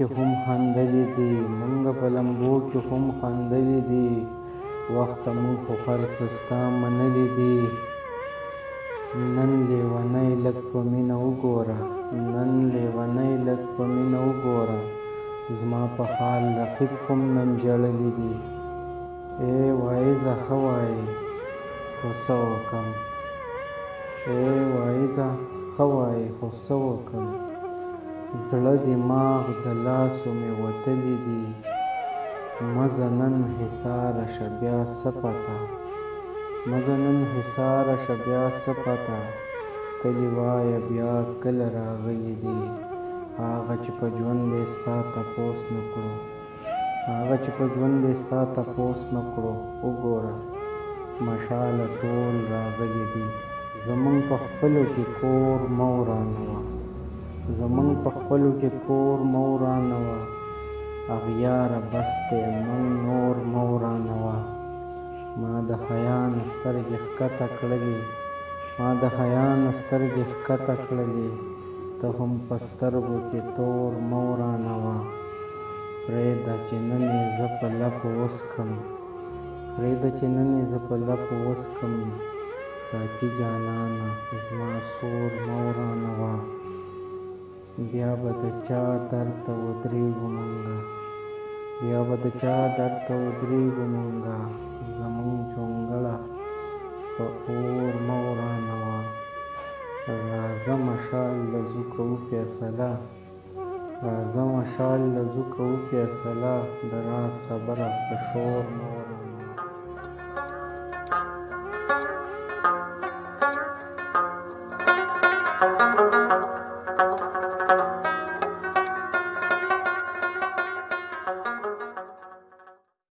کې هم خندلې دي، مونږ په لمبو کې هم خندلې دي. وخته مونږ خو هر څه ستا منلې دي. نن لیونی لږ په مینه وګوره، نن لیونی لږ په مینه وګوره. زما په حال رقیب هم نن ژړلې دي. ای وایزه ښه وایې خو څه وکړم، ای وایزه ښه وایې خو څه وکړم. زړه دماغ د لاسو مې وتلي دي. مزه نن حصاره شه بیا څه پته، مزه نن حصاره شه بیا څه پته. تلې وایه بیا کله راغلي دي. هغه چې په ژوند یې ستا تپوس نه کړو، هغه چې په ژوند یې ستا تپوس نه کړو. وګوره مشاله ټول راغلي دي. زمونږ په خپلو کې کور مه ورانوه، زمونږ په خپلو کې کور مه ورانوه. اغیاره بس دی موږ نور مه ورانوه. ما د حیا نه سترګې ښکته کړلې، ما د حیا نه سترګې ښکته کړلې. ته هم په سترګو کې تور مه ورانوه. پرېږده چې نن یې زه په لپو وڅښم، پرېږده چې نن یې زه په لپو وڅښم. ساقي جانانه زما سور مه ورانوه. بیا به د چا درد ته ودرېږو مونږه، بیا به د چا درد ته ودرېږو مونږه. زمونږ جونګړه په اور مه ورانوه. راځه مشال له ځو کوو فیصله، راځه مشال له ځو کوو فیصله. د راز خبره په شور مه